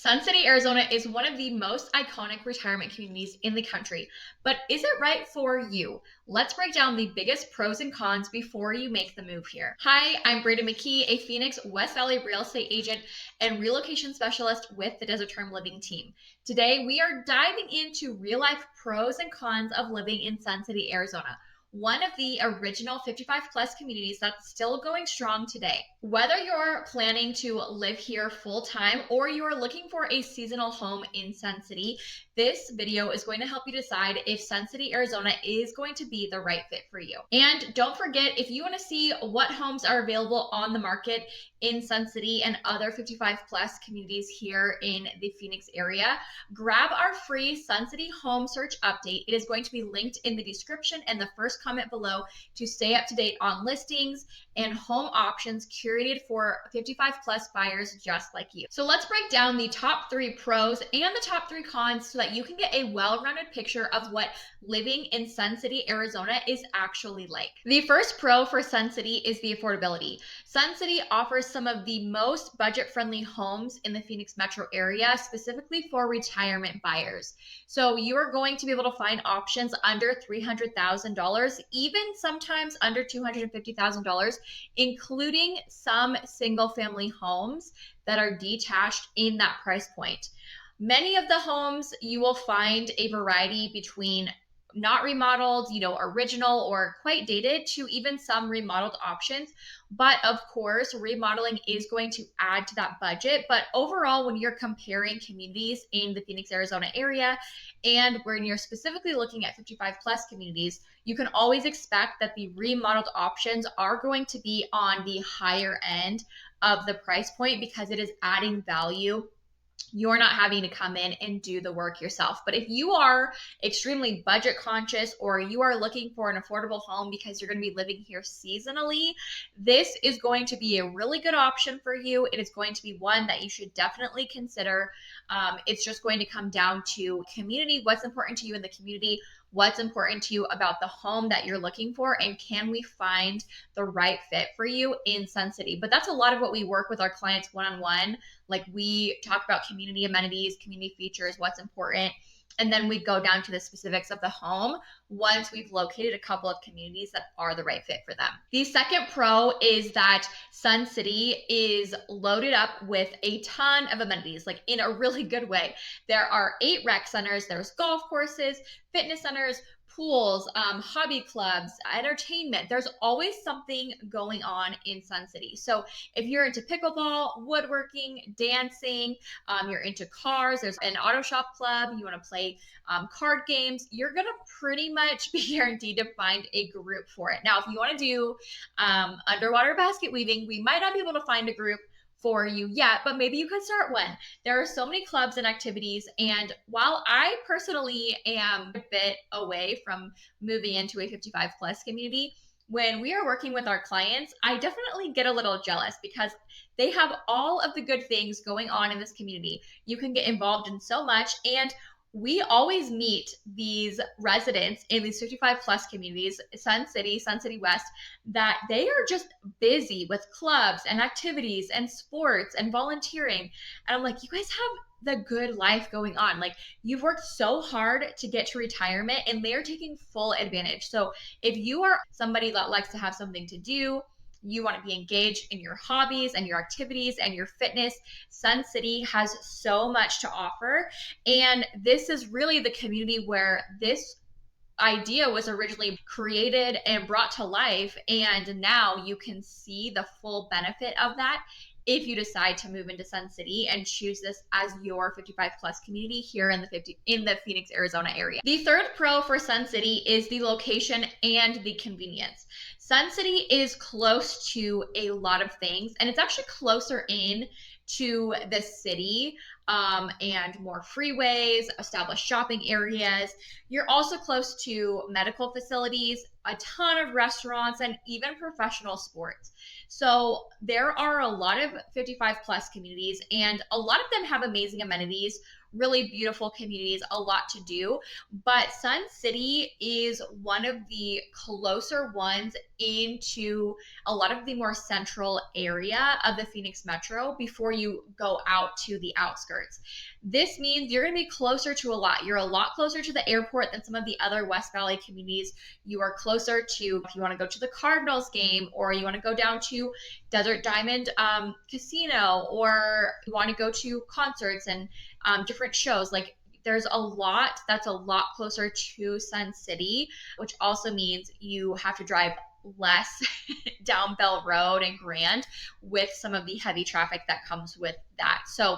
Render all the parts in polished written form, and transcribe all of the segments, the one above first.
Sun City, Arizona is one of the most iconic retirement communities in the country, but is it right for you? Let's break down the biggest pros and cons before you make the move here. Hi, I'm Brayden McKee, a Phoenix West Valley real estate agent and relocation specialist with the Desert Term Living team. Today, we are diving into real life pros and cons of living in Sun City, Arizona, one of the original 55 plus communities that's still going strong today. Whether you're planning to live here full time or you're looking for a seasonal home in Sun City, this video is going to help you decide if Sun City, Arizona is going to be the right fit for you. And don't forget, if you want to see what homes are available on the market in Sun City and other 55 plus communities here in the Phoenix area, grab our free Sun City home search update. It is going to be linked in the description and the first comment below to stay up to date on listings and home options curated for 55 plus buyers just like you. So let's break down the top 3 pros and the top 3 cons so that you can get a well-rounded picture of what living in Sun City, Arizona is actually like. The first pro for Sun City is the affordability. Sun City offers some of the most budget-friendly homes in the Phoenix metro area, specifically for retirement buyers. So you are going to be able to find options under $300,000, even sometimes under $250,000, including some single-family homes that are detached in that price point. Many of the homes you will find a variety between not remodeled, original or quite dated, to even some remodeled options. But of course, remodeling is going to add to that budget. But overall, when you're comparing communities in the Phoenix, Arizona area, and when you're specifically looking at 55 plus communities, you can always expect that the remodeled options are going to be on the higher end of the price point because it is adding value. You're not having to come in and do the work yourself. But if you are extremely budget conscious or you are looking for an affordable home because you're going to be living here seasonally, this is going to be a really good option for you. It is going to be one that you should definitely consider. It's just going to come down to community, what's important to you in the community, what's important to you about the home that you're looking for, and can we find the right fit for you in Sun City. But that's a lot of what we work with our clients one-on-one. Like, we talk about community amenities, community features, what's important, and then we go down to the specifics of the home once we've located a couple of communities that are the right fit for them. The second pro is that Sun City is loaded up with a ton of amenities, like in a really good way. There are 8 rec centers, there's golf courses, fitness centers, pools, hobby clubs, entertainment. There's always something going on in Sun City. So if you're into pickleball, woodworking, dancing, you're into cars, there's an auto shop club, you want to play card games, you're going to pretty much be guaranteed to find a group for it. Now, if you want to do underwater basket weaving, we might not be able to find a group for you yet, but maybe you could start one. There are so many clubs and activities, and while I personally am a bit away from moving into a 55 plus community, when we are working with our clients, I definitely get a little jealous because they have all of the good things going on in this community. You can get involved in so much, and we always meet these residents in these 55 plus communities, Sun City West, that they are just busy with clubs and activities and sports and volunteering. And I'm like, you guys have the good life going on. Like, you've worked so hard to get to retirement and they're taking full advantage. So if you are somebody that likes to have something to do, you want to be engaged in your hobbies and your activities and your fitness, Sun City has so much to offer. And this is really the community where this idea was originally created and brought to life. And now you can see the full benefit of that if you decide to move into Sun City and choose this as your 55 plus community here in the Phoenix, Arizona area. The third pro for Sun City is the location and the convenience. Sun City is close to a lot of things, and it's actually closer in to the city and more freeways, established shopping areas. You're also close to medical facilities, a ton of restaurants, and even professional sports. So there are a lot of 55 plus communities, and a lot of them have amazing amenities really beautiful communities, a lot to do. But Sun City is one of the closer ones into a lot of the more central area of the Phoenix Metro before you go out to the outskirts. This means you're going to be closer to a lot. You're a lot closer to the airport than some of the other West Valley communities. You are closer to, if you want to go to the Cardinals game, or you want to go down to Desert Diamond Casino, or you want to go to concerts and different shows. Like, there's a lot that's a lot closer to Sun City, which also means you have to drive less down Bell Road and Grand with some of the heavy traffic that comes with that. So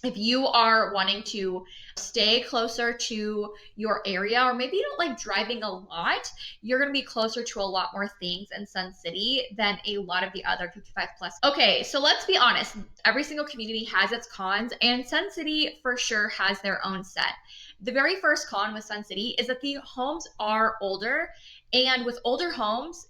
if you are wanting to stay closer to your area, or maybe you don't like driving a lot, you're going to be closer to a lot more things in Sun City than a lot of the other 55 plus. Okay, so let's be honest. Every single community has its cons, and Sun City for sure has their own set. The very first con with Sun City is that the homes are older, and with older homes,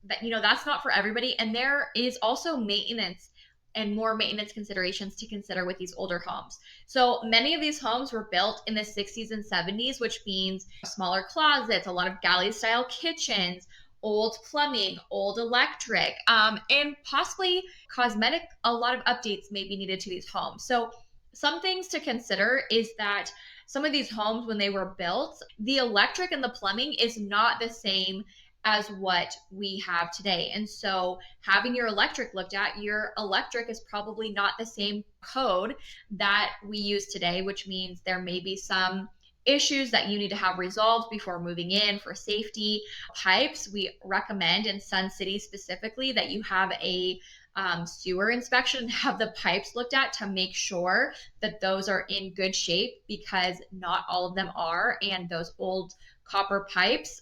that's not for everybody, and there is also maintenance and more maintenance considerations to consider with these older homes. So many of these homes were built in the 60s and 70s, which means smaller closets, a lot of galley style kitchens, old plumbing, old electric, and possibly cosmetic. A lot of updates may be needed to these homes. So some things to consider is that some of these homes, when they were built, the electric and the plumbing is not the same as what we have today. And so having your electric looked at, your electric is probably not the same code that we use today, which means there may be some issues that you need to have resolved before moving in for safety. Pipes, we recommend in Sun City specifically that you have a sewer inspection, have the pipes looked at to make sure that those are in good shape, because not all of them are. And those old copper pipes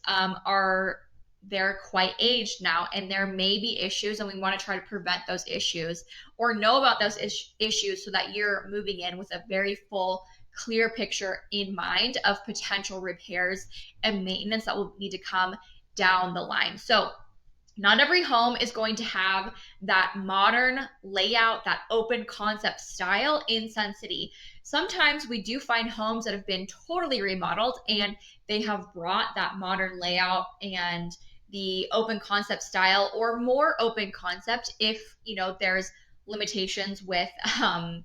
they're quite aged now, and there may be issues, and we want to try to prevent those issues or know about those issues so that you're moving in with a very full, clear picture in mind of potential repairs and maintenance that will need to come down the line. So not every home is going to have that modern layout, that open concept style in Sun City. Sometimes we do find homes that have been totally remodeled and they have brought that modern layout and the open concept style, or more open concept if there's limitations with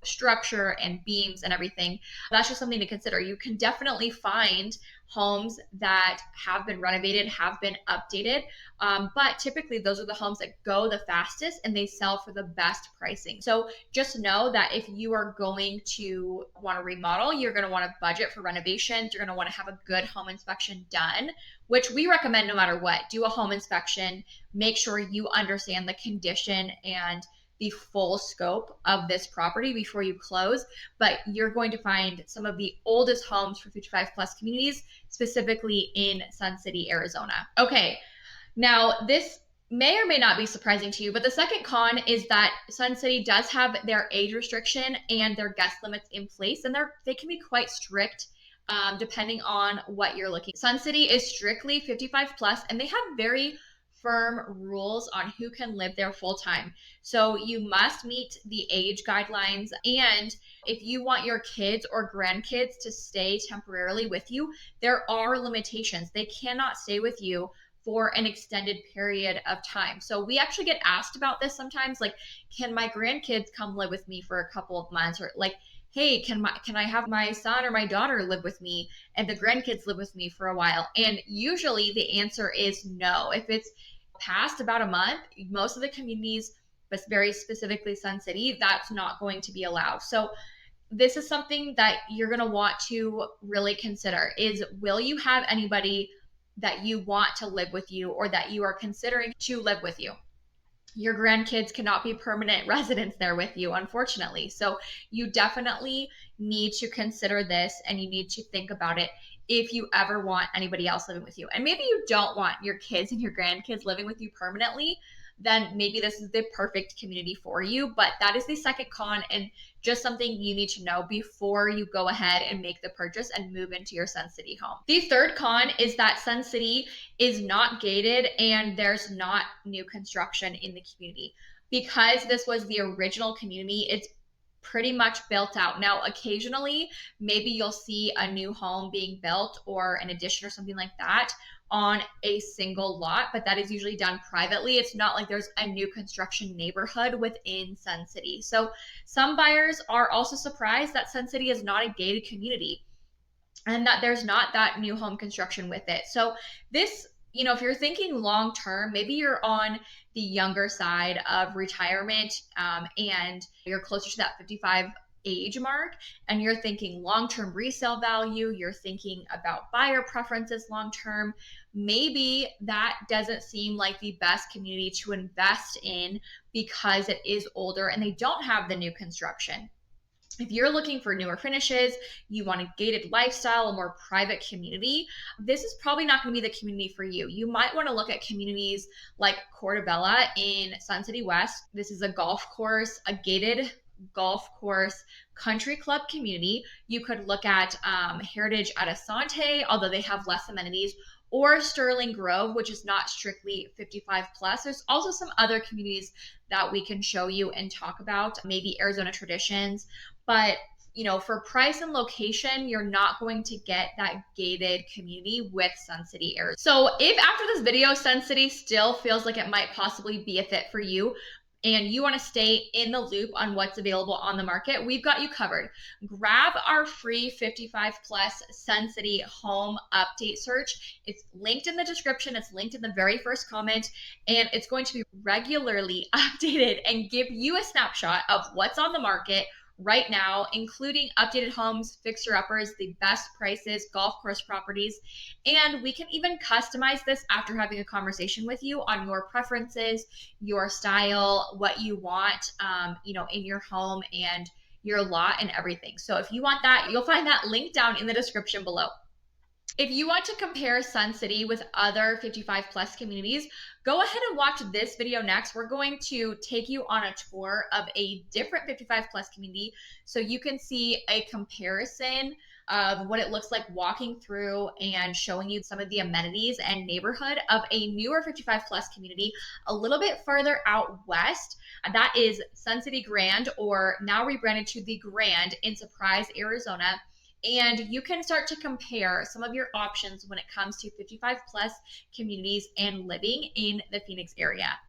structure and beams and everything. That's just something to consider. You can definitely find homes that have been renovated, have been updated, but typically those are the homes that go the fastest and they sell for the best pricing. So just know that if you are going to want to remodel, you're going to want to budget for renovations. You're going to want to have a good home inspection done, which we recommend no matter what. Do a home inspection, make sure you understand the condition and the full scope of this property before you close. But you're going to find some of the oldest homes for 55 plus communities, specifically in Sun City, Arizona. Okay, now this may or may not be surprising to you, but the second con is that Sun City does have their age restriction and their guest limits in place, and they can be quite strict depending on what you're looking. Sun City is strictly 55 plus, and they have very firm rules on who can live there full time. So you must meet the age guidelines. And if you want your kids or grandkids to stay temporarily with you, there are limitations. They cannot stay with you for an extended period of time. So we actually get asked about this sometimes, like, can my grandkids come live with me for a couple of months? Or like, hey, can I have my son or my daughter live with me and the grandkids live with me for a while? And usually the answer is no. If it's past about a month, most of the communities, but very specifically Sun City, that's not going to be allowed. So this is something that you're going to want to really consider, is will you have anybody that you want to live with you or that you are considering to live with you? Your grandkids cannot be permanent residents there with you, unfortunately. So you definitely need to consider this, and you need to think about it if you ever want anybody else living with you. And maybe you don't want your kids and your grandkids living with you permanently, then maybe this is the perfect community for you. But that is the second con, and just something you need to know before you go ahead and make the purchase and move into your Sun City home. The third con is that Sun City is not gated and there's not new construction in the community. Because this was the original community, it's pretty much built out. Now, occasionally, maybe you'll see a new home being built or an addition or something like that on a single lot, but that is usually done privately. It's not like there's a new construction neighborhood within Sun City. So some buyers are also surprised that Sun City is not a gated community and that there's not that new home construction with it. So this, if you're thinking long term, maybe you're on the younger side of retirement, and you're closer to that 55 age mark, and you're thinking long term resale value, you're thinking about buyer preferences long term, maybe that doesn't seem like the best community to invest in because it is older and they don't have the new construction. If you're looking for newer finishes, you want a gated lifestyle, a more private community, this is probably not going to be the community for you. You might want to look at communities like Portobello in Sun City West. This is a golf course, a gated golf course country club community. You could look at Heritage at Asante, although they have less amenities, or Sterling Grove, which is not strictly 55 plus. There's also some other communities that we can show you and talk about, maybe Arizona Traditions. But for price and location, you're not going to get that gated community with Sun City, Arizona. So if after this video, Sun City still feels like it might possibly be a fit for you, and you want to stay in the loop on what's available on the market, we've got you covered. Grab our free 55 plus Sun City home update search. It's linked in the description. It's linked in the very first comment, and it's going to be regularly updated and give you a snapshot of what's on the market right now, including updated homes, fixer-uppers, the best prices, golf course properties. And we can even customize this after having a conversation with you on your preferences, your style, what you want, in your home and your lot and everything. So if you want that, you'll find that link down in the description below. If you want to compare Sun City with other 55 plus communities, go ahead and watch this video next. We're going to take you on a tour of a different 55 plus community so you can see a comparison of what it looks like walking through and showing you some of the amenities and neighborhood of a newer 55 plus community a little bit further out west. That is Sun City Grand, or now rebranded to the Grand in Surprise, Arizona. And you can start to compare some of your options when it comes to 55 plus communities and living in the Phoenix area.